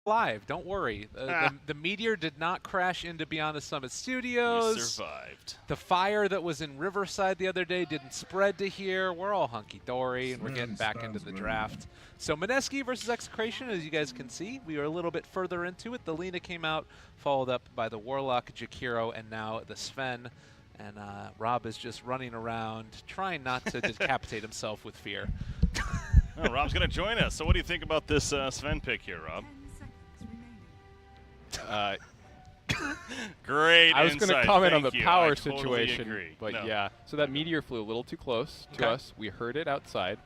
alive. Don't worry. The meteor did not crash into Beyond the Summit Studios. We survived. The fire that was in Riverside the other day didn't spread to here. We're all hunky-dory, and we're getting back into the draft. So Mineski versus Execration, as you guys can see, we are a little bit further into it. The Lina came out, followed up by the Warlock, Jakiro, and now the Sven. And Rob is just running around, trying not to decapitate himself with fear. Oh, Rob's going to join us. So what do you think about this Sven pick here, Rob? Great I was going to comment on the power totally situation, agree. but No. yeah. So that meteor flew a little too close to us. We heard it outside,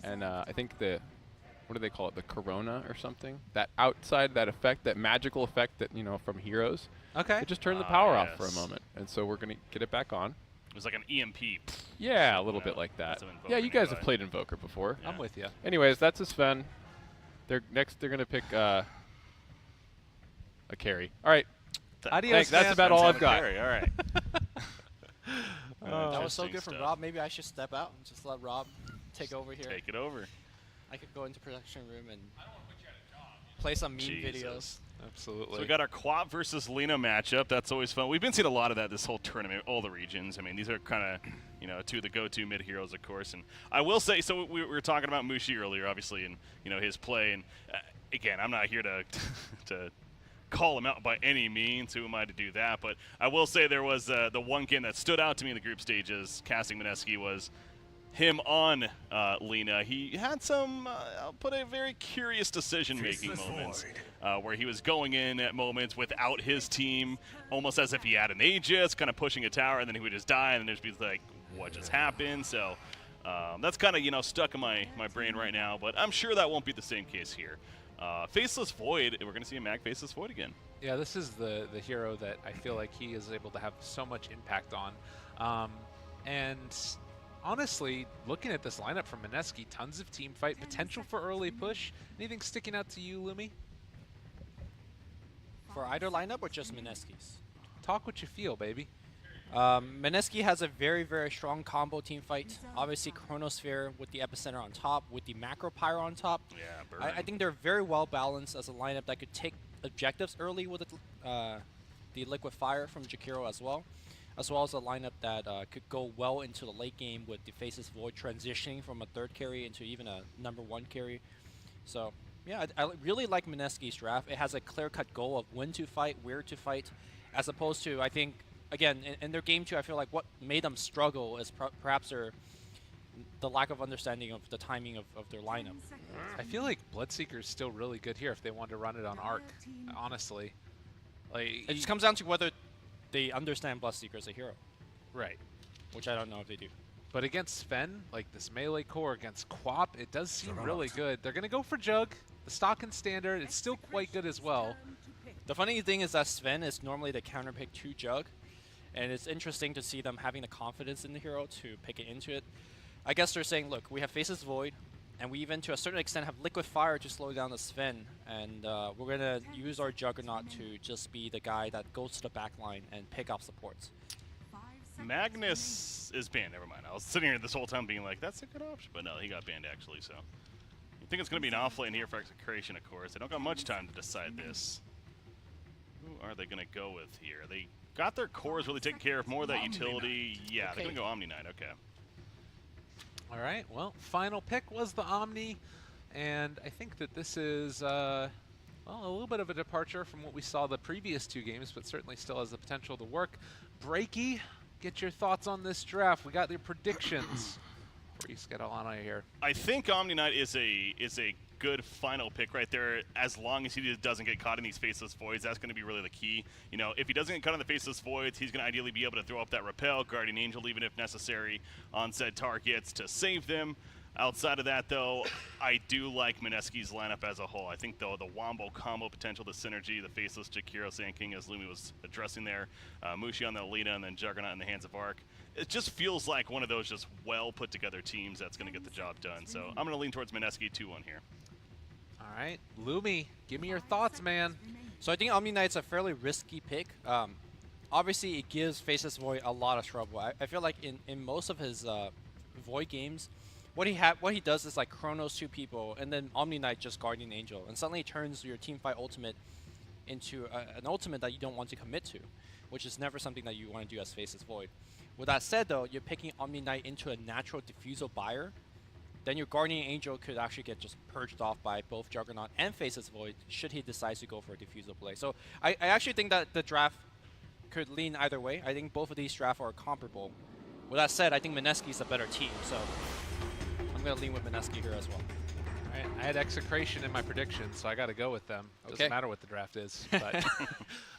and I think what do they call it? The corona or something? That outside, that effect, that magical effect that, from Heroes. Okay. It just turned the power off for a yes. moment, and so we're going to get it back on. It was like an EMP. Yeah, a little bit like that. Yeah, you guys have played Invoker before. Yeah. I'm with you. Anyways, that's a Sven. They're going to pick a carry. All right. Adios, Thanks. That's man. about all I've got. Carry. All right. That was so good from Interesting Rob. Maybe I should step out and just let Rob take over here. Take it over. I could go into production room and play some meme videos. Jesus. Absolutely. So we got our Quap versus Lina matchup. That's always fun. We've been seeing a lot of that this whole tournament, all the regions. I mean, these are kind of, two of the go-to mid-heroes, of course. And I will say, so we were talking about Mushi earlier, obviously, and, his play. And, again, I'm not here to to call him out by any means. Who am I to do that? But I will say there was the one game that stood out to me in the group stages, casting Mineski, was him on Lina. He had some, I'll put a very curious decision-making moments where he was going in at moments without his team, almost as if he had an Aegis, kind of pushing a tower, and then he would just die, and then there'd be like, what just happened? So that's kind of, stuck in my brain right now, but I'm sure that won't be the same case here. Faceless Void, we're going to see a Mag Faceless Void again. Yeah, this is the hero that I feel like he is able to have so much impact on. And honestly, looking at this lineup from Mineski, tons of team fight, potential for early push. Anything sticking out to you, Lumi? For either lineup or just Mineski's? Talk what you feel, baby. Mineski has a very, very strong combo team fight. Obviously, Chronosphere with the Epicenter on top, with the Macro Pyro on top. Yeah, I think they're very well balanced as a lineup that could take objectives early with the Liquid Fire from Jakiro as well as a lineup that could go well into the late game with the Faceless Void transitioning from a third carry into even a #1 carry. So, yeah, I really like Mineski's draft. It has a clear-cut goal of when to fight, where to fight, as opposed to, I think, again, in their game 2, I feel like what made them struggle is perhaps the lack of understanding of the timing of their lineup. I feel like Bloodseeker's still really good here if they want to run it on Arc, honestly. Like, It just comes down to whether they understand Bloodseeker as a hero, right. which I don't know if they do. But against Sven, like this melee core against Quap, it does seem really good. They're going to go for Jug. The stock and standard, it's still quite good as well. The funny thing is that Sven is normally the counter pick to Jug, and it's interesting to see them having the confidence in the hero to pick it into it. I guess they're saying, look, we have Faceless Void, and we even to a certain extent have Liquid Fire to slow down the Sven, and we're going to use our Juggernaut to just be the guy that goes to the back line and pick up supports. Magnus is banned. Never mind. I was sitting here this whole time being like, that's a good option. But no, he got banned actually. So I think it's going to be an off lane here for Execration, of course. They don't got much time to decide this. Who are they going to go with here? They got their cores really taken care of. More of that utility. Yeah, they're going to go Omni Knight. Okay. All right, well, final pick was the Omni, and I think that this is, well, a little bit of a departure from what we saw the previous 2 games, but certainly still has the potential to work. Breaky, get your thoughts on this draft. We got your predictions. Before you get on out of here. I think Omni Knight is a good final pick right there, as long as he doesn't get caught in these Faceless Voids. That's going to be really the key. If he doesn't get caught in the Faceless Voids, he's going to ideally be able to throw up that Repel, Guardian Angel, even if necessary, on said targets to save them. Outside of that, though, I do like Mineski's lineup as a whole. I think, though, the Wombo combo potential, the synergy, the Faceless Jakiro Sand King, as Lumi was addressing there, Mushi on the Alita, and then Juggernaut in the hands of Arc. It just feels like one of those just well-put-together teams that's going to get the job done. So I'm going to lean towards Mineski 2-1 here. All right, Lumi, give me your thoughts, man. So I think Omni Knight's a fairly risky pick. Obviously, it gives Faceless Void a lot of trouble. I feel like in most of his Void games, what he does is like chronos 2 people, and then Omni Knight just Guardian Angel, and suddenly it turns your team fight ultimate into an ultimate that you don't want to commit to, which is never something that you want to do as Faceless Void. With that said, though, you're picking Omni Knight into a natural Diffusal buyer, then your Guardian Angel could actually get just purged off by both Juggernaut and Faceless Void should he decide to go for a Diffusal play. So I actually think that the draft could lean either way. I think both of these drafts are comparable. With that said, I think Mineski is a better team, so I'm going to lean with Mineski here as well. All right, I had Execration in my predictions, so I got to go with them. Okay. Doesn't matter what the draft is. But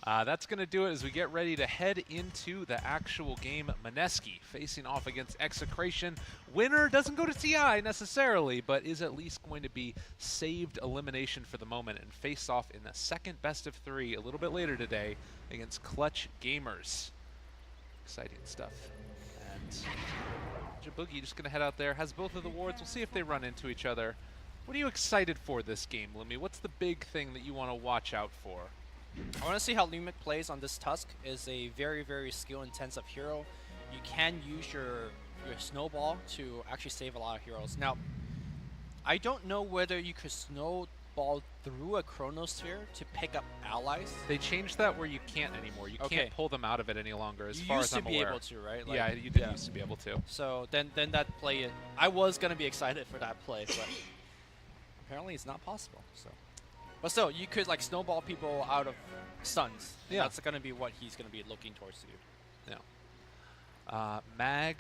that's going to do it as we get ready to head into the actual game. Mineski facing off against Execration. Winner doesn't go to TI necessarily, but is at least going to be saved elimination for the moment and face off in the second best of 3 a little bit later today against Clutch Gamers. Exciting stuff. And Jaboogie just going to head out there, has both of the wards. We'll see if they run into each other. What are you excited for this game, Limmy? What's the big thing that you want to watch out for? I want to see how Lumic plays on this Tusk. Is a very, very skill-intensive hero. You can use your snowball to actually save a lot of heroes. Now, I don't know whether you could snowball through a chronosphere to pick up allies. They changed that where you can't anymore. You can't pull them out of it any longer, as you far used as I'm to be aware. able to, right? Like, yeah, you did used to be able to. So then that play, I was gonna be excited for that play, but apparently it's not possible. So, but still, you could like snowball people out of stuns. Yeah, that's gonna be what he's gonna be looking towards to do. Yeah. Mag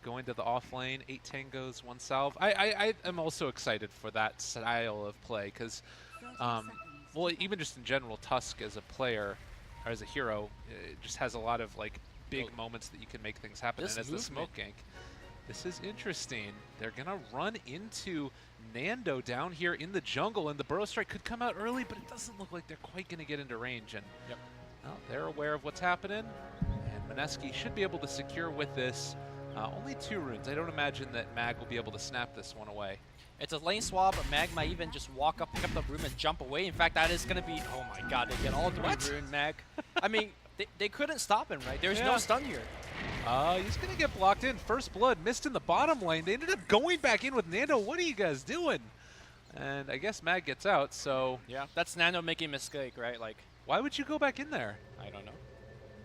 going to the off lane, 8 tangos, 1 salve. I am also excited for that style of play because, well, even just in general, Tusk as a player or as a hero, it just has a lot of like big moments that you can make things happen. And as the smoke gank, this is interesting. They're gonna run into Nando down here in the jungle, and the Burrow Strike could come out early, but it doesn't look like they're quite gonna get into range. And well, they're aware of what's happening, and Mineski should be able to secure with this. Only 2 runes. I don't imagine that Mag will be able to snap this one away. It's a lane swap, but Mag might even just walk up, pick up the rune, and jump away. In fact, that is going to be... Oh my god, they get all 3 rune, Mag. I mean, they couldn't stop him, right? There's no stun here. He's going to get blocked in. First blood missed in the bottom lane. They ended up going back in with Nando. What are you guys doing? And I guess Mag gets out, so... Yeah, that's Nando making a mistake, right? Like, why would you go back in there? I don't know.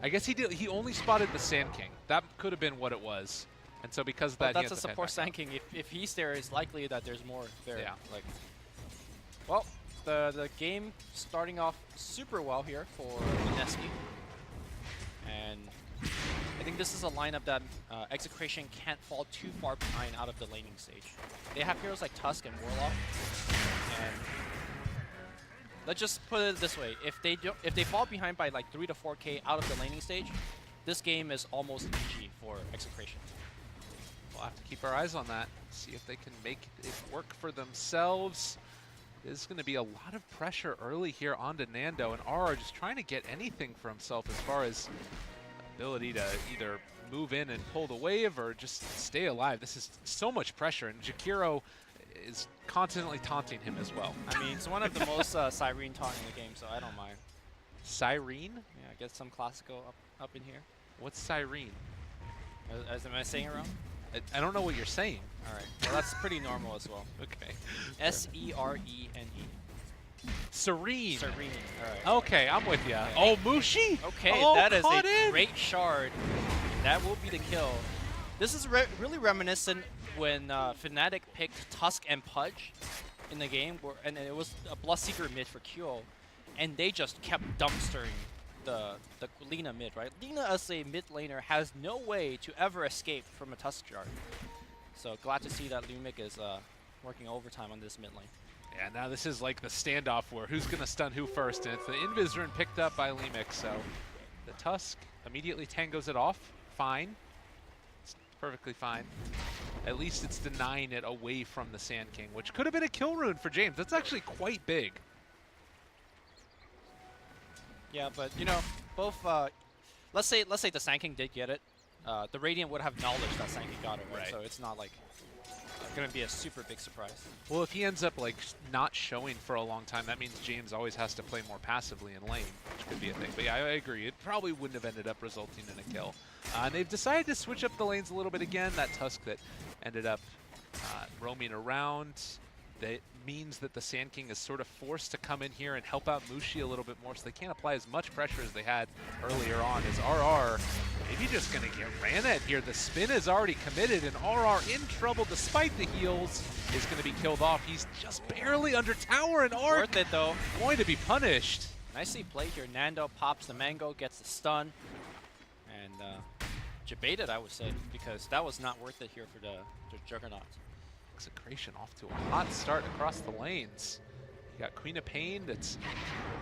I guess he did. He only spotted the Sand King. That could have been what it was. And so because of that, that's a support Sand King. If he's there, it's likely that there's more there. Yeah. Like, well, the game starting off super well here for Mineski. And I think this is a lineup that Execration can't fall too far behind out of the laning stage. They have heroes like Tusk and Warlock. And let's just put it this way: if they fall behind by like 3 to 4K out of the laning stage, this game is almost GG for Execration. We'll have to keep our eyes on that, see if they can make it work for themselves. There's going to be a lot of pressure early here onto Nando, and RR just trying to get anything for himself as far as ability to either move in and pull the wave or just stay alive. This is so much pressure, and Jakiro is constantly taunting him as well. I mean, it's one of the most Cyrene taunt in the game, so I don't mind. Cyrene? Yeah, get some classical up in here. What's Cyrene? Am I saying it wrong? I don't know what you're saying. All right. Well, that's pretty normal as well. Okay. S-E-R-E-N-E. Serene. Serene. All right. Okay, I'm with you. Oh, Mushi. Okay, oh, that is a in. great shard. That will be the kill. This is really reminiscent when Fnatic picked Tusk and Pudge in the game, and it was a Bloodseeker mid for Kyo, and they just kept dumpstering the Lina mid, right? Lina as a mid laner has no way to ever escape from a Tusk shard. So glad to see that Lumic is working overtime on this mid lane. Yeah, now this is like the standoff where who's going to stun who first, and it's the Invis rune picked up by Lemic, so the Tusk immediately tangos it off. Fine. It's perfectly fine. At least it's denying it away from the Sand King, which could have been a kill rune for James. That's actually quite big. Yeah, but you know, both. Let's say the Sand King did get it. The Radiant would have knowledge that Sand King got it, right? So it's not like going to be a super big surprise. Well, if he ends up like not showing for a long time, that means James always has to play more passively in lane, which could be a thing. But yeah, I agree. It probably wouldn't have ended up resulting in a kill. And they've decided to switch up the lanes a little bit again. That Tusk that ended up roaming around. That means that the Sand King is sort of forced to come in here and help out Mushi a little bit more, so they can't apply as much pressure as they had earlier on. As RR maybe just going to get ran at here. The spin is already committed, and RR in trouble despite the heals is going to be killed off. He's just barely under tower, and Arc Worth it though. going to be punished. Nicely played here. Nando pops the mango, gets the stun, and debated, I would say, because that was not worth it here for the Juggernaut. Execration off to a hot start across the lanes. You got Queen of Pain that's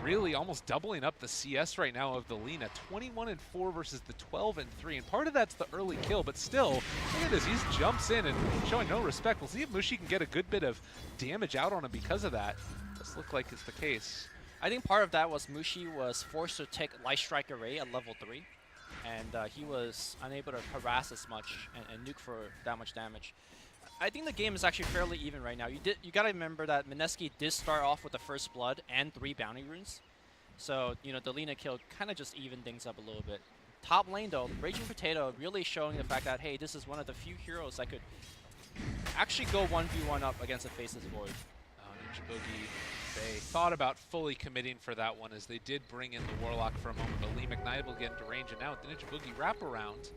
really almost doubling up the CS right now of the Lina. 21-4 versus the 12-3, and part of that's the early kill, but still, look at this. He jumps in and showing no respect. We'll see if Mushi can get a good bit of damage out on him because of that. This looked like it's the case. I think part of that was Mushi was forced to take Light Strike Array at level 3, and he was unable to harass as much and nuke for that much damage. I think the game is actually fairly even right now. You gotta remember that Mineski did start off with the first blood and 3 bounty runes, so you know the Lina kill kind of just evened things up a little bit. Top lane though, Raging Potato really showing the fact that hey, this is one of the few heroes that could actually go 1v1 up against a Faceless Void. Ninja Boogie, they thought about fully committing for that one as they did bring in the Warlock for a moment, but Lee McKnight will get into range, and now with the Ninja Boogie wraparound,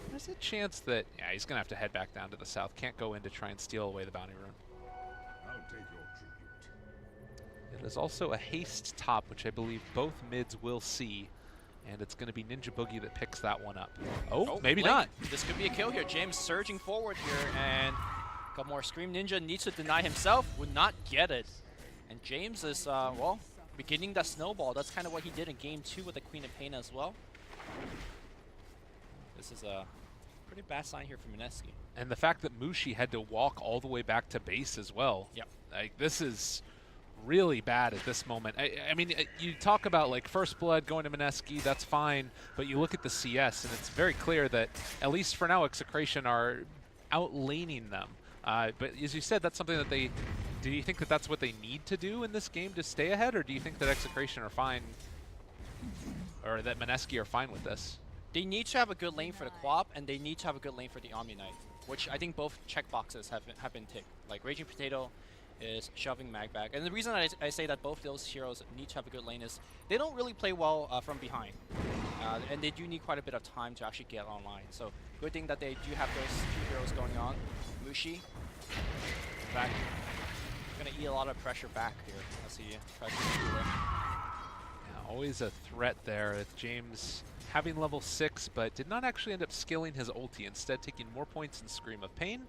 there's a chance that, yeah, he's going to have to head back down to the south. Can't go in to try and steal away the bounty rune. I'll take your tribute. It is also a haste top, which I believe both mids will see, and it's going to be Ninja Boogie that picks that one up. Oh, maybe Blink. not. This could be a kill here. James surging forward here, and a couple more Scream Ninja needs to deny himself, would not get it. And James is, well, beginning that snowball. That's kind of what he did in game 2 with the Queen of Pain as well. This is a pretty bad sign here for Mineski. And the fact that Mushi had to walk all the way back to base as well. Yep. Like, this is really bad at this moment. I mean, you talk about, like, First Blood going to Mineski, that's fine, but you look at the CS, and it's very clear that, at least for now, Execration are outlaning them. But as you said, that's something that they... Do you think that that's what they need to do in this game to stay ahead, or do you think that Execration are fine, or that Mineski are fine with this? They need to have a good lane for the Quap, and they need to have a good lane for the Omni Knight, which I think both checkboxes have been ticked. Like, Raging Potato is shoving Mag back. And the reason I say that both those heroes need to have a good lane is they don't really play well from behind. And they do need quite a bit of time to actually get online. So, good thing that they do have those 2 heroes going on. Mushi, back. Gonna eat a lot of pressure back here as he tries to do it. Yeah, always a threat there with James having level 6, but did not actually end up skilling his ulti, instead taking more points in Scream of Pain,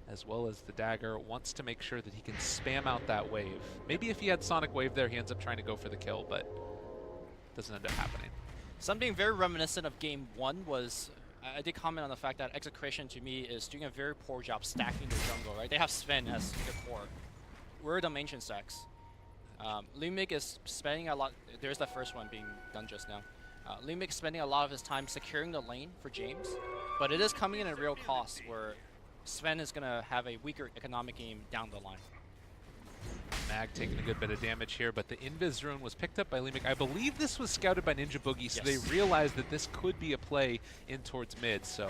as well as the dagger. Wants to make sure that he can spam out that wave. Maybe if he had Sonic Wave there, he ends up trying to go for the kill, but doesn't end up happening. Something very reminiscent of game 1 was, I did comment on the fact that Execration to me is doing a very poor job stacking the jungle, right? They have Sven as the core. We're the Ancient stacks. Lumik is spending a lot, there's the first one being done just now. Lumik spending a lot of his time securing the lane for James, but it is coming in at a real cost where Sven is going to have a weaker economic game down the line. Mag taking a good bit of damage here, but the Invis rune was picked up by Lumik. I believe this was scouted by Ninja Boogie, so Yes. they realized that this could be a play in towards mid. So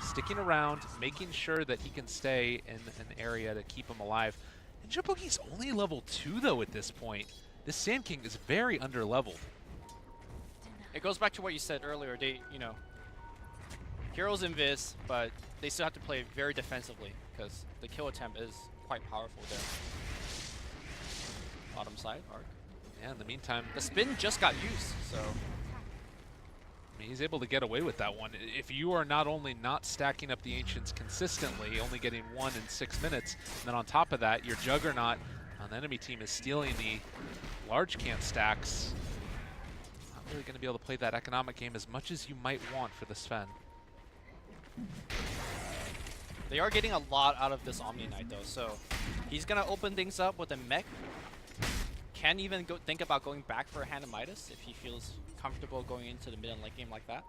sticking around, making sure that he can stay in an area to keep him alive. Ninja Boogie's only level 2 though at this point. This Sand King is very under-leveled. It goes back to what you said earlier. They, you know, heroes invis, but they still have to play very defensively because the kill attempt is quite powerful there. Bottom side, Arc. Yeah, in the meantime, The spin just got used, so I mean, he's able to get away with that one. If you are not only not stacking up the Ancients consistently, only getting 1 in 6 minutes, and then on top of that, your Juggernaut on the enemy team is stealing the large camp stacks. Not really going to be able to play that economic game as much as you might want for the Sven. they are getting a lot out of this Omni Knight though. So he's gonna open things up with a mech. Can even go think about going back for a Hand of Midas if he feels comfortable going into the mid and late game like that.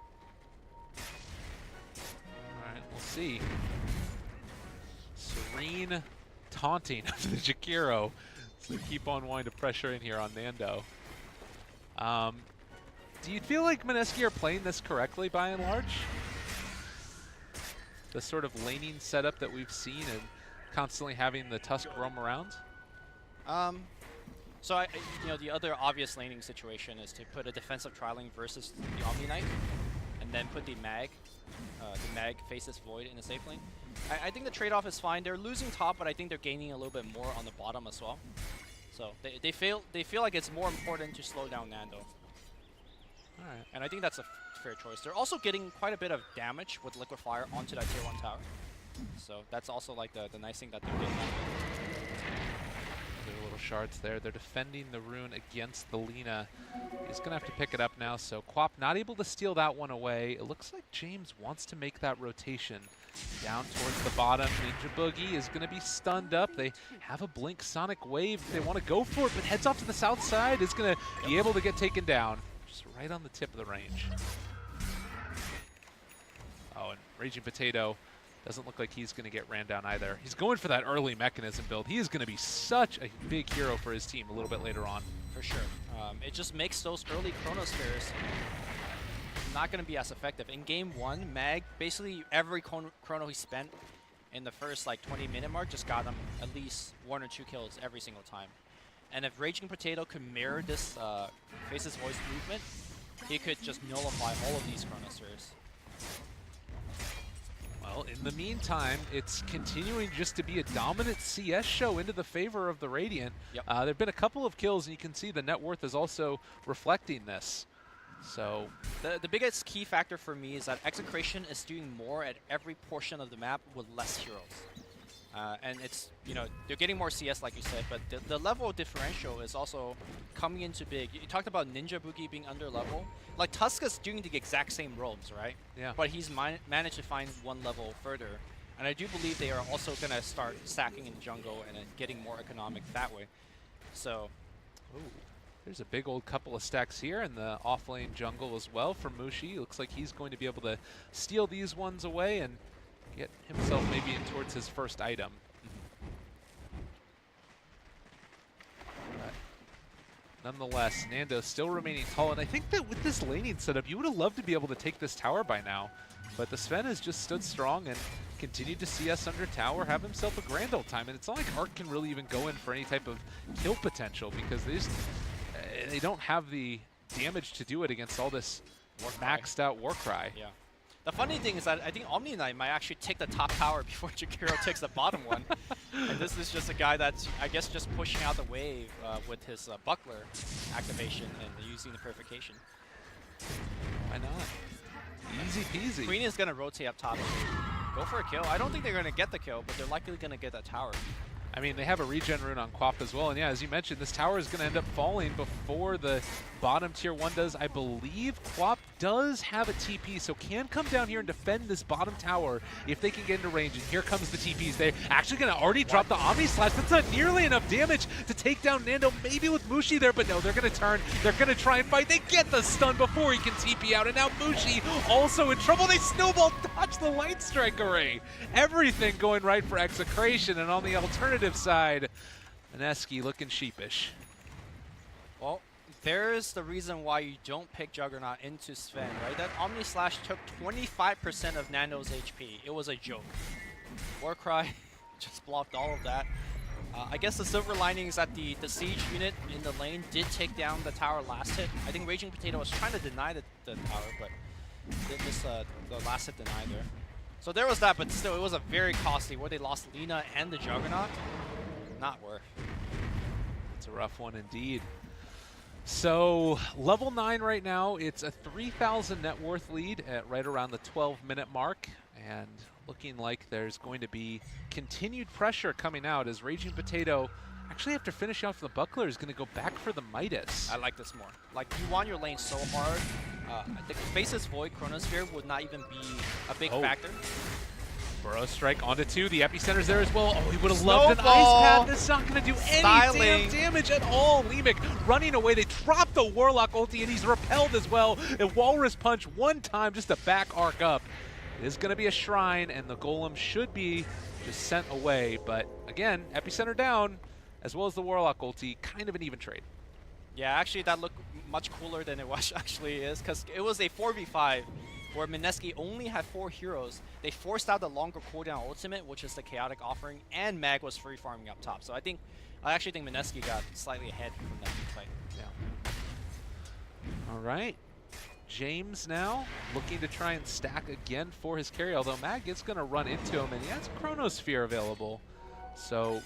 Alright, we'll see. Serene taunting of the Jakiro. So keep on wanting to pressure in here on Nando. Do you feel like Mineski are playing this correctly by and large? The sort of laning setup that we've seen, and constantly having the Tusk roam around? So the other obvious laning situation is to put a defensive trialing versus the Omni Knight, and then put the Mag faces Void in the safe lane. I think the trade-off is fine. They're losing top, but I think they're gaining a little bit more on the bottom as well. So they feel like it's more important to slow down Nando. All right. And I think that's a fair choice. They're also getting quite a bit of damage with Liquid Fire onto that tier 1 tower. So that's also like the nice thing that they're getting. Their little shards there. They're defending the rune against the Lina. He's going to have to pick it up now. So Quap not able to steal that one away. It looks like James wants to make that rotation down towards the bottom. Ninja Boogie is going to be stunned up. They have a Blink Sonic Wave. They want to go for it, but heads off to the south side. Is going to be able to get taken down. Just right on the tip of the range. Oh, and Raging Potato doesn't look like he's going to get ran down either. He's going for that early mechanism build. He is going to be such a big hero for his team a little bit later on. For sure. It just makes those early Chronospheres not going to be as effective. In game 1, Mag, basically every Chrono he spent in the first like 20-minute mark just got him at least 1 or 2 kills every single time. And if Raging Potato could mirror this Face's Voice movement, he could just nullify all of these Chronospheres. Well, in the meantime, it's continuing just to be a dominant CS show into the favor of the Radiant. Yep. There have been a couple of kills, and you can see the net worth is also reflecting this. So the biggest key factor for me is that Execration is doing more at every portion of the map with less heroes. And it's, they're getting more CS like you said, but the level of differential is also coming into big. You talked about Ninja Boogie being under level. Like Tuska's doing the exact same roles, right? Yeah. But he's managed to find one level further. And I do believe they are also going to start stacking in jungle and then getting more economic that way. So, ooh, there's a big old couple of stacks here in the off-lane jungle as well for Mushi. Looks like he's going to be able to steal these ones away and get himself maybe in towards his first item. But nonetheless, Nando still remaining tall, and I think that with this laning setup, you would have loved to be able to take this tower by now. But the Sven has just stood strong and continued to CS under tower, have himself a grand old time. And it's not like Arc can really even go in for any type of kill potential because they don't have the damage to do it against all this maxed out Warcry. Yeah. The funny thing is that I think Omni Knight might actually take the top tower before Jakiro takes the bottom one. And this is just a guy that's, I guess, just pushing out the wave with his buckler activation and using the purification. Why not? Easy peasy. Queen is going to rotate up top. Go for a kill. I don't think they're going to get the kill, but they're likely going to get that tower. I mean, they have a regen rune on Quap as well, and yeah, as you mentioned, this tower is going to end up falling before the bottom tier 1 does. I believe Quap does have a TP, so can come down here and defend this bottom tower if they can get into range, and here comes the TPs. They're actually going to already drop the Omni Slash. That's not nearly enough damage to take down Nando, maybe with Mushi there, but no, they're going to turn. They're going to try and fight. They get the stun before he can TP out, and now Mushi also in trouble. They snowball dodge the Light Strike Array. Everything going right for Execration, and on the alternative side, Mineski looking sheepish. Well, there's the reason why you don't pick Juggernaut into Sven, right? That Omni Slash took 25% of Nando's HP. It was a joke. Warcry just blocked all of that. I guess the silver lining is that the siege unit in the lane did take down the tower last hit. I think Raging Potato was trying to deny the tower, but the last hit denied there. So there was that, but still, it was a very costly where they lost Lina and the Juggernaut. Not worth. It's a rough one indeed. So level 9 right now, it's a 3,000 net worth lead at right around the 12-minute mark, and looking like there's going to be continued pressure coming out as Raging Potato, actually after finishing off the buckler, is going to go back for the Midas. I like this more. Like, you want your lane so hard. The Faceless Void Chronosphere would not even be a big factor. Burrow Strike onto 2. The Epicenter's there as well. Oh, he would have loved an Ice Path. That's not going to do any damn damage at all. Lemic running away. They drop the Warlock ulti, and he's repelled as well. A Walrus Punch one time just to back Arc up. It is going to be a Shrine, and the Golem should be just sent away. But again, Epicenter down, as well as the Warlock ulti. Kind of an even trade. Yeah, actually that looked much cooler than it was actually is, because it was a 4v5 where Mineski only had 4 heroes, they forced out the longer cooldown ultimate, which is the Chaotic Offering, and Mag was free farming up top. So I actually think Mineski got slightly ahead from that team fight. Yeah. All right. James now looking to try and stack again for his carry, although Mag is going to run into him, and he has Chronosphere available. So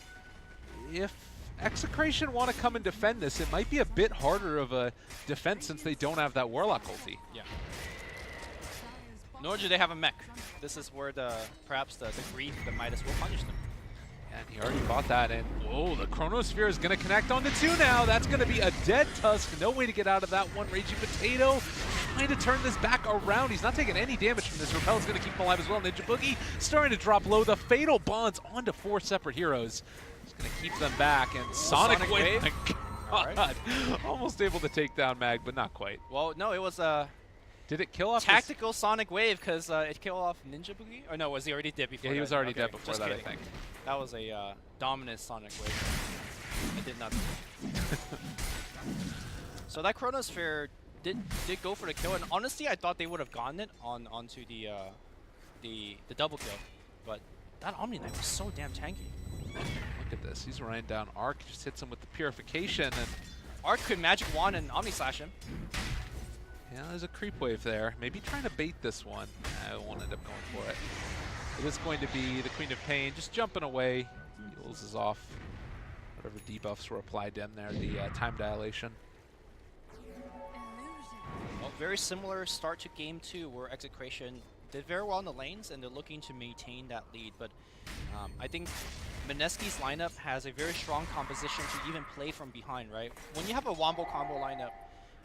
if Execration want to come and defend this, it might be a bit harder of a defense since they don't have that Warlock ulti. Yeah. Nor do they have a mech. This is where perhaps the grief that Midas will punish them. And he already bought that in. Whoa, the Chronosphere is going to connect onto 2 now. That's going to be a dead Tusk. No way to get out of that one. Raging Potato trying to turn this back around. He's not taking any damage from this. Repel is going to keep him alive as well. Ninja Boogie starting to drop low. The Fatal Bonds onto 4 separate heroes. He's going to keep them back. And Sonic Wave. My God. Right. Almost able to take down Mag, but not quite. Well, no, it was did it kill off tactical Sonic Wave because it killed off Ninja Boogie? Or no, was he already dead before Yeah, he was already dead before just that, kidding. I think. That was a dominant Sonic Wave. It did nothing. So that Chronosphere did go for the kill, and honestly, I thought they would have gotten it onto the double kill, but that Omni Knight was so damn tanky. Look at this. He's running down Arc, just hits him with the Purification, and Arc could Magic Wand and Omni Slash him. yeah, there's a creep wave there. Maybe trying to bait this one. I won't end up going for it. It is going to be the Queen of Pain just jumping away. Heals is off. Whatever debuffs were applied to him there, the time dilation. Well, very similar start to game 2 where Execration did very well in the lanes and they're looking to maintain that lead, but I think Mineski's lineup has a very strong composition to even play from behind, right? When you have a Wombo combo lineup,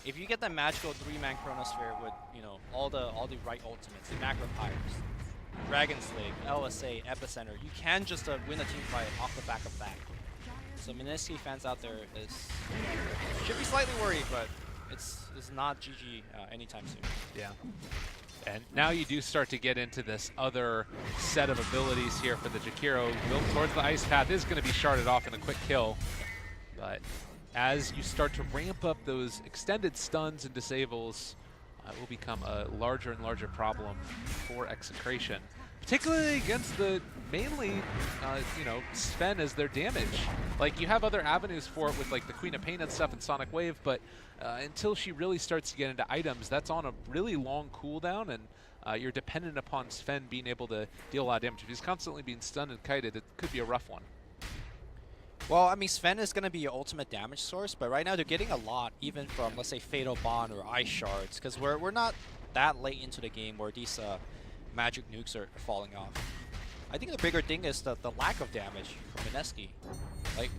if you get that magical 3-man Chronosphere with, you know, all the right ultimates, the Macro Pyres, Dragon Slave, LSA, Epicenter, you can just win a team fight off the back of that. So Mineski fans out there should be slightly worried, but it's not GG anytime soon. Yeah. And now you do start to get into this other set of abilities here for the Jakiro. Built towards the Ice Path is going to be sharded off in a quick kill. But as you start to ramp up those extended stuns and disables, it will become a larger and larger problem for Execration. Particularly against the mainly, you know, Sven as their damage. Like, you have other avenues for it with, like, the Queen of Pain and stuff and Sonic Wave, but until she really starts to get into items, that's on a really long cooldown, and you're dependent upon Sven being able to deal a lot of damage. If he's constantly being stunned and kited, it could be a rough one. Well, I mean, Sven is going to be your ultimate damage source, but right now they're getting a lot, even from, let's say, Fatal Bond or Ice Shards, because we're not that late into the game where these magic nukes are falling off. I think the bigger thing is the lack of damage from Mineski. Like,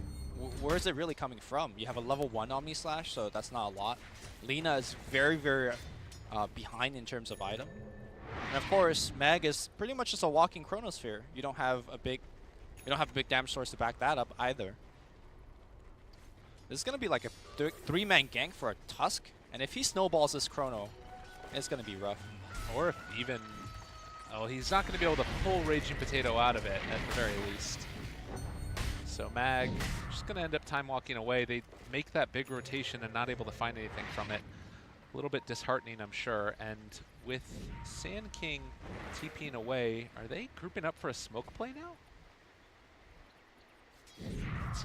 where is it really coming from? You have a level 1 Omni Slash, so that's not a lot. Lina is very, very behind in terms of item. And of course, Mag is pretty much just a walking Chronosphere. You don't have a big damage source to back that up either. This is going to be like a 3-man gank for a Tusk, and if he snowballs this Chrono, it's going to be rough. Or if even... Oh, he's not going to be able to pull Raging Potato out of it, at the very least. So Mag just going to end up time walking away. They make that big rotation and not able to find anything from it. A little bit disheartening, I'm sure. And with Sand King TPing away, are they grouping up for a smoke play now?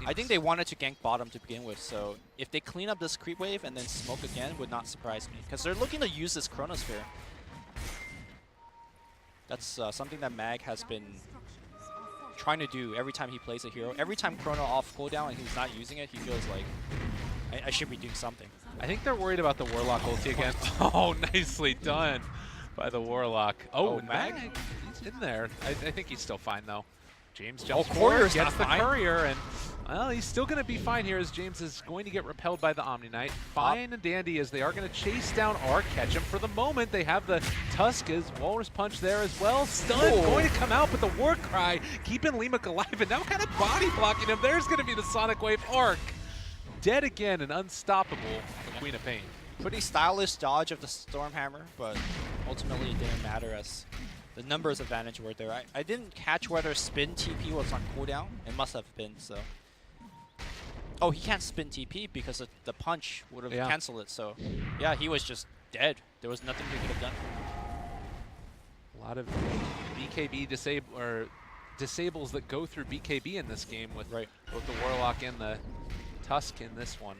I think they wanted to gank bottom to begin with, so if they clean up this creep wave and then smoke again, would not surprise me. Because they're looking to use this Chronosphere. That's something that Mag has been trying to do every time he plays a hero. Every time Chrono off cooldown and he's not using it, he feels like, I should be doing something. I think they're worried about the Warlock ulti again. Oh, nicely done by the Warlock. Oh, Mag, he's in there. I think he's still fine, though. James jumps forward, gets the courier, and well, he's still going to be fine here as James is going to get repelled by the Omni Knight. Fine and dandy as they are going to chase down Arc, catch him for the moment. They have the Tusk as Walrus Punch there as well. Stun going to come out, but the War Cry keeping Limak alive, and now kind of body blocking him. There's going to be the Sonic Wave. Arc dead again and unstoppable. The Queen of Pain. Pretty stylish dodge of the Stormhammer, but ultimately it didn't matter as the numbers advantage were there. I didn't catch whether spin TP was on cooldown. It must have been, so. Oh, he can't spin TP because the punch would have canceled it, so yeah, he was just dead. There was nothing he could have done. A lot of BKB disables that go through BKB in this game with both the Warlock and the Tusk in this one.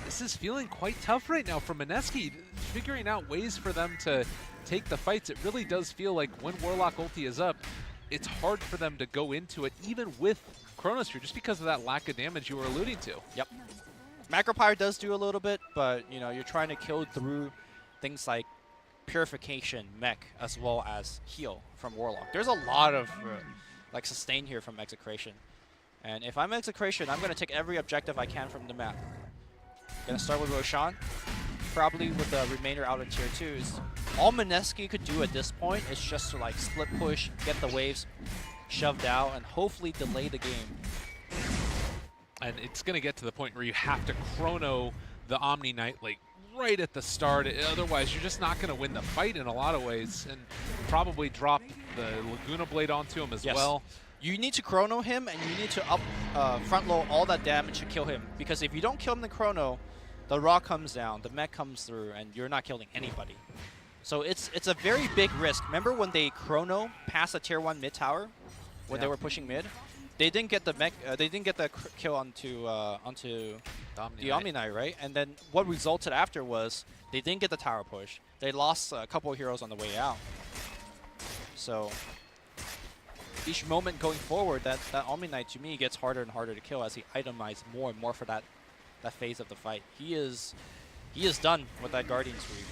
This is feeling quite tough right now for Mineski, figuring out ways for them to take the fights. It really does feel like when Warlock ulti is up, it's hard for them to go into it, even with Chronosphere, just because of that lack of damage you were alluding to. Yep. Macro Pyre does do a little bit, but you know, you're trying to kill through things like Purification, Mech, as well as Heal from Warlock. There's a lot of like sustain here from Execration. And if I'm Execration, I'm going to take every objective I can from the map. Going to start with Roshan, probably with the remainder out of tier 2s. All Mineski could do at this point is just to like split push, get the waves shoved out, and hopefully delay the game. And it's going to get to the point where you have to chrono the Omni Knight like right at the start. Otherwise, you're just not going to win the fight in a lot of ways, and probably drop the Laguna Blade onto him as well. You need to chrono him, and you need to front load all that damage to kill him. Because if you don't kill him in the chrono, the Raw comes down, the mech comes through, and you're not killing anybody. So it's a very big risk. Remember when they chrono past the tier 1 mid tower, when they were pushing mid? They didn't get the mech. They didn't get the kill onto the Omni Knight, right? And then what resulted after was they didn't get the tower push. They lost a couple of heroes on the way out. So each moment going forward, that Omni Knight to me gets harder and harder to kill as he itemizes more and more for that phase of the fight. He is done with that Guardian Sweep.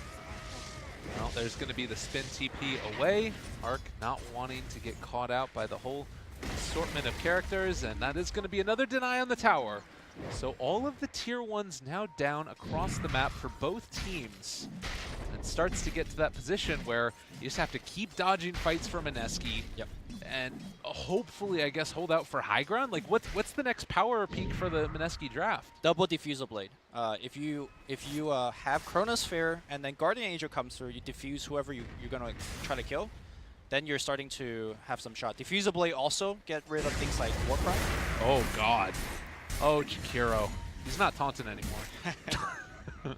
Well, there's going to be the spin TP away. Arc not wanting to get caught out by the whole assortment of characters, and that is going to be another deny on the tower. So all of the tier 1s now down across the map for both teams. And it starts to get to that position where you just have to keep dodging fights for Mineski. Yep. And hopefully, I guess, hold out for high ground. Like, what's the next power peak for the Mineski draft? Double Diffusal Blade. If you have Chronosphere and then Guardian Angel comes through, you diffuse whoever you're going to try to kill, then you're starting to have some shot. Diffusal Blade also get rid of things like Warcry. Oh, God. Oh, Jakiro. He's not taunting anymore.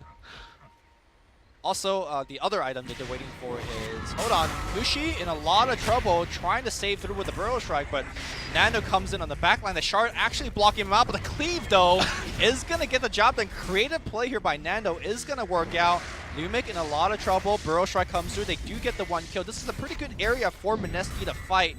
Also, the other item that they're waiting for is, hold on, Mushi in a lot of trouble trying to save through with the Burrow Strike, but Nando comes in on the back line. The Shard actually blocking him out, but the Cleave, though, is going to get the job done. Creative play here by Nando is going to work out. Lumic in a lot of trouble. Burrow Strike comes through. They do get the one kill. This is a pretty good area for Mineski to fight.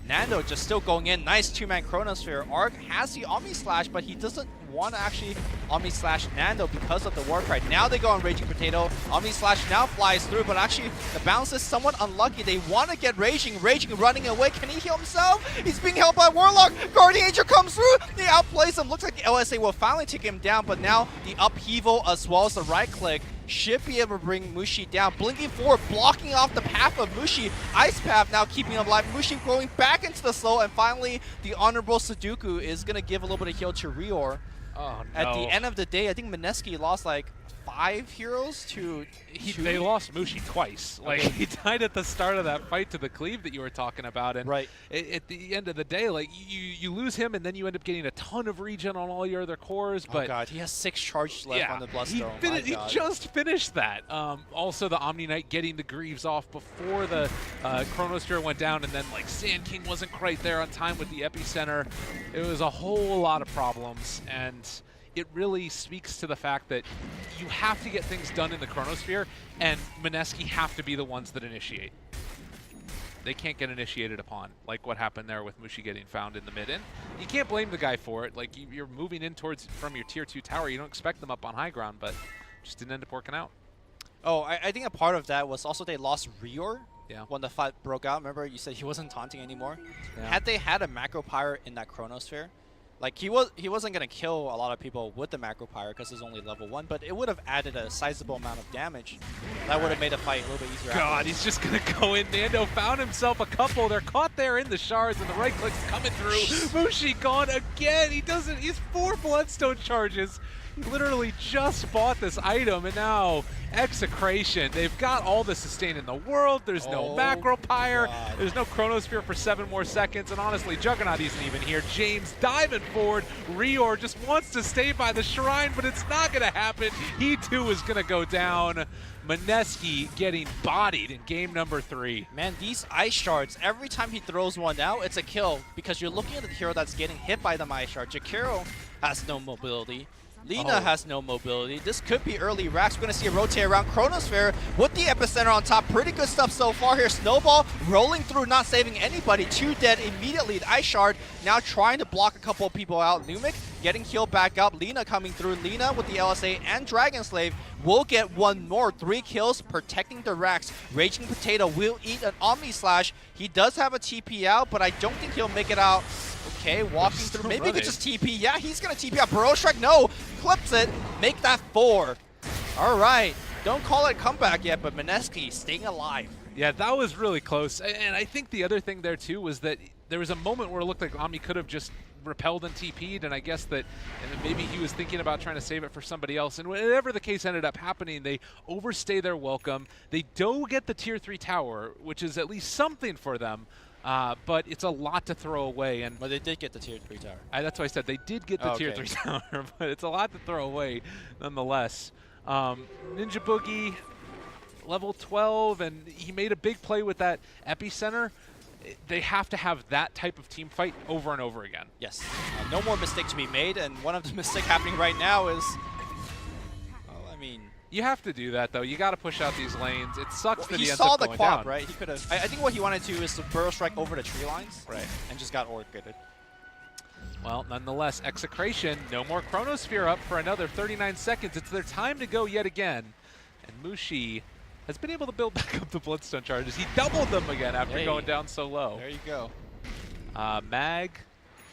Nando just still going in. Nice two-man Chronosphere. Arc has the Omni Slash, but he doesn't want to actually Omni Slash Nando because of the Warcry. Now they go on Raging Potato. Omni Slash now flies through, but actually the bounce is somewhat unlucky. They want to get Raging. Raging running away. Can he heal himself? He's being held by Warlock. Guardian Angel comes through. He outplays him. Looks like the LSA will finally take him down, but now the upheaval as well as the right click should be able to bring Mushi down. Blinking forward, blocking off the path of Mushi. Ice Path now keeping him alive. Mushi going back into the slow, and finally the Honorable Sudoku is going to give a little bit of heal to Rior. Oh, no. At the end of the day, I think Mineski lost like 5 heroes to they lost Mushi twice. Like, he died at the start of that fight to the Cleave that you were talking about. And at the end of the day, like, you lose him, and then you end up getting a ton of regen on all your other cores. But oh god, he has 6 charges left on the Bloodstone. He just finished that. Also, the Omni Knight getting the Greaves off before the Chronosphere went down, and then, like, Sand King wasn't quite there on time with the Epicenter. It was a whole lot of problems, and it really speaks to the fact that you have to get things done in the Chronosphere, and Mineski have to be the ones that initiate. They can't get initiated upon, like what happened there with Mushi getting found in the mid. And you can't blame the guy for it. Like, you're moving in towards from your tier 2 tower. You don't expect them up on high ground, but just didn't end up working out. Oh, I think a part of that was also they lost Rior. Yeah. When the fight broke out. Remember you said he wasn't taunting anymore? Yeah. Had they had a Macro Pyre in that Chronosphere, like, he wasn't going to kill a lot of people with the Macro Pyre because it's only level 1, but it would have added a sizable amount of damage. That would have made the fight a little bit easier. God, he's just going to go in. Nando found himself a couple. They're caught there in the shards, and the right click's coming through. Mushi gone again. He's 4 Bloodstone charges. He literally just bought this item, and now Execration. They've got all the sustain in the world. There's no macro pyre. God. There's no chronosphere for 7 more seconds. And honestly, Juggernaut isn't even here. James diving forward. Rior just wants to stay by the shrine, but it's not going to happen. He too is going to go down. Mineski getting bodied in game number 3. Man, these ice shards, every time he throws one out, it's a kill because you're looking at the hero that's getting hit by the ice shard. Jakiro has no mobility. Lina has no mobility. This could be early racks. We're going to see a rotate around Chronosphere with the epicenter on top. Pretty good stuff so far here. Snowball rolling through, not saving anybody. 2 dead immediately. The Ice Shard now trying to block a couple of people out. Numic getting healed back up. Lina coming through. Lina with the LSA and Dragon Slave will get 1 more. 3 kills protecting the racks. Raging Potato will eat an Omni Slash. He does have a TP out, but I don't think he'll make it out. Okay, walking through. Maybe he could just TP. Yeah, he's going to TP out. Burrow Strike, no. Clips it. Make that 4. All right. Don't call it comeback yet, but Mineski staying alive. Yeah, that was really close. And I think the other thing there, too, was that there was a moment where it looked like Omni could have just repelled and TP'd, and I guess that maybe he was thinking about trying to save it for somebody else. And whatever the case ended up happening, they overstay their welcome. They do get the Tier 3 tower, which is at least something for them. But it's a lot to throw away. And But they did get the Tier 3 tower. that's why I said they did get the Tier 3 tower, but it's a lot to throw away nonetheless. Ninja Boogie, level 12, and he made a big play with that epicenter. They have to have that type of team fight over and over again. Yes. No more mistake to be made, and one of the mistakes happening right now is... Well, I mean... You have to do that, though. You got to push out these lanes. It sucks that he ends saw up the going clock, down. right? He could have... I think what he wanted to do is to Burrow Strike over the tree lines. Right. And just got orchestrated. Well, nonetheless, Execration, no more Chronosphere up for another 39 seconds. It's their time to go yet again. And Mushi has been able to build back up the Bloodstone charges. He doubled them again after going down so low. There you go. Mag,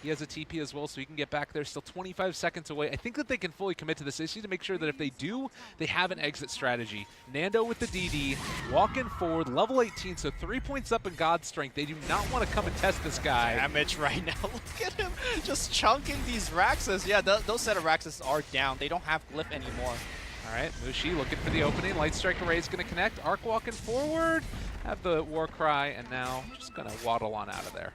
he has a TP as well, so he can get back there. Still 25 seconds away. I think that they can fully commit to this. They just need to make sure that if they do, they have an exit strategy. Nando with the DD, walking forward, level 18, so 3 points up in God's Strength. They do not want to come and test this guy. Damage right now. Look at him just chunking these Raxes. Yeah, those set of Raxes are down. They don't have Glyph anymore. All right, Mushi looking for the opening. Light Strike Array is going to connect. Arc walking forward. Have the War Cry, and now just going to waddle on out of there.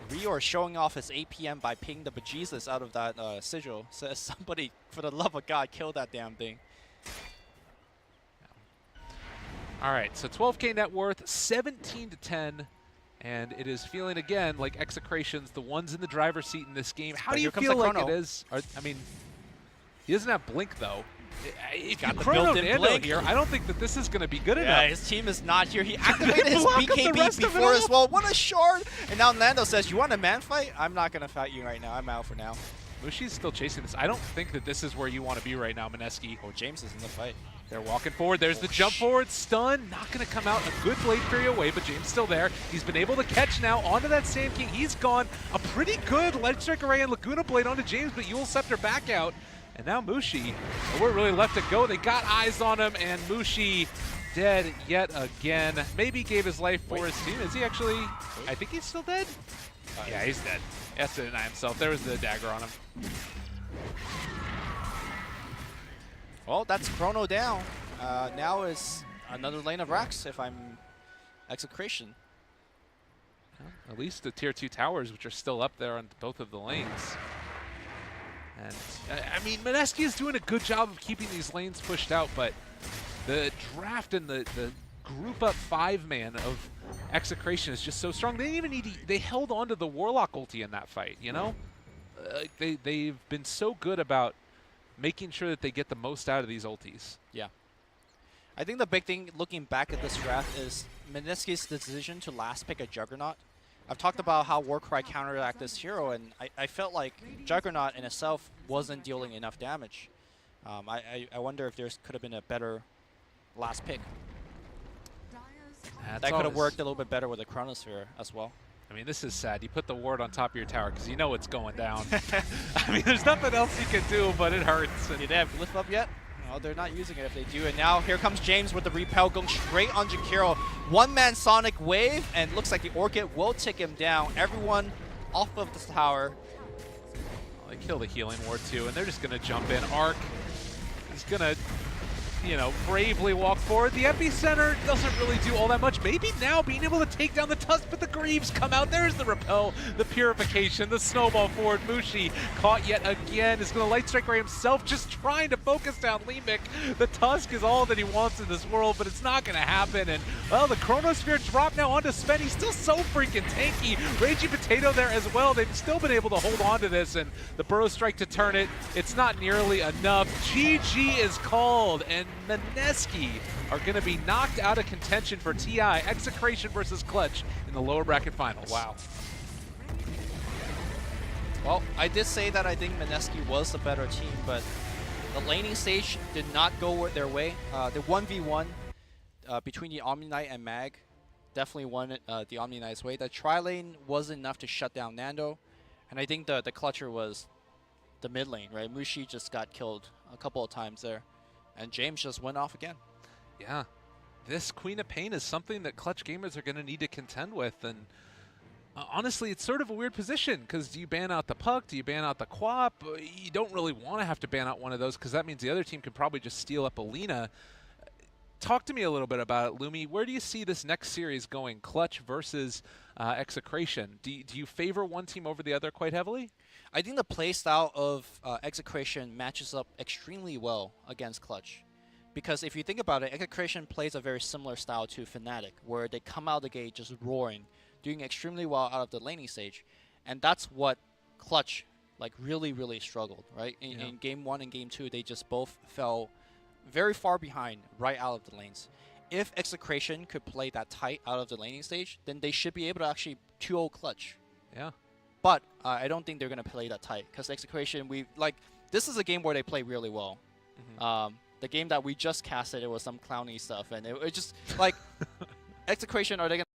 Rior showing off his APM by pinging the bejesus out of that sigil. Says somebody, for the love of God, kill that damn thing. All right, so 12K net worth, 17-10. And it is feeling, again, like Execration's the ones in the driver's seat in this game. How do you feel like it is? I mean, he doesn't have Blink, though. If you chrono Nando here, I don't think that this is going to be good enough. Yeah, his team is not here. He activated his BKB before as well. What a shard! And now Nando says, you want a man fight? I'm not going to fight you right now. I'm out for now. Mushi's still chasing this. I don't think that this is where you want to be right now, Mineski. Oh, James is in the fight. They're walking forward. There's the jump forward. Stun. Not going to come out. A good Blade Fury away, but James still there. He's been able to catch now onto that Sand King. He's gone. A pretty good Light Strike Array and Laguna Blade onto James, but Yule Scepter back out. And now Mushi, nowhere really left to go. They got eyes on him, and Mushi dead yet again. Maybe gave his life for his team. Is he actually? I think he's still dead. Yeah, he's dead. He has to deny himself. There was the dagger on him. Well, that's Chrono down. Now is another lane of Rax if I'm Execration. Well, at least the Tier 2 towers, which are still up there on both of the lanes. And I mean, Mineski is doing a good job of keeping these lanes pushed out, but the draft and the group up 5-man of Execration is just so strong. They didn't even need they held on to the Warlock ulti in that fight, you know? They've been so good about making sure that they get the most out of these ultis. Yeah. I think the big thing looking back at this draft is Mineski's decision to last pick a Juggernaut. I've talked about how Warcry counteracted this hero, and I felt like Juggernaut in itself wasn't dealing enough damage. I wonder if there could have been a better last pick. That could have worked a little bit better with the Chronosphere as well. I mean, this is sad. You put the ward on top of your tower because you know it's going down. I mean, there's nothing else you can do, but it hurts. Did they have Glyph up yet? No, they're not using it if they do. And now here comes James with the repel going straight on Jakiro. One-man Sonic Wave, and looks like the Orchid will take him down. Everyone off of the tower. They kill the healing ward too, and they're just gonna jump in. Arc is gonna, you know, bravely walk forward. The epicenter doesn't really do all that much. Maybe now being able to take down the Tusk, but the Greaves come out. There's the repel, the purification, the snowball forward. Mushi caught yet again. Is going to light strike Ray himself, just trying to focus down Limik. The Tusk is all that he wants in this world, but it's not going to happen. And well, the Chronosphere drop now onto Sven. He's still so freaking tanky. Raging Potato there as well. They've still been able to hold on to this, and the Burrow Strike to turn it. It's not nearly enough. GG is called, and Mineski are going to be knocked out of contention for TI. Execration versus Clutch in the lower bracket finals. Wow. Well, I did say that I think Mineski was the better team, but the laning stage did not go their way. The 1v1 between the Omni Knight and Mag definitely won the Omni Knight's way. The tri-lane wasn't enough to shut down Nando, and I think the clutcher was the mid lane, right? Mushi just got killed a couple of times there, and James just went off again. Yeah, this Queen of Pain is something that Clutch gamers are going to need to contend with, and honestly, it's sort of a weird position, because do you ban out the Puck, do you ban out the Quap? You don't really want to have to ban out one of those, because that means the other team could probably just steal up Alina. Talk to me a little bit about it, Lumi. Where do you see this next series going, Clutch versus Execration? Do you favor one team over the other quite heavily? I think the playstyle of Execration matches up extremely well against Clutch. Because if you think about it, Execration plays a very similar style to Fnatic, where they come out the gate just roaring, doing extremely well out of the laning stage. And that's what Clutch like really, really struggled, right? In Game 1 and Game 2, they just both fell very far behind right out of the lanes. If Execration could play that tight out of the laning stage, then they should be able to actually 2-0 Clutch. Yeah. But I don't think they're going to play that tight, because Execration, this is a game where they play really well. Mm-hmm. The game that we just casted, it was some clowny stuff, and it just, like, Execration, are they going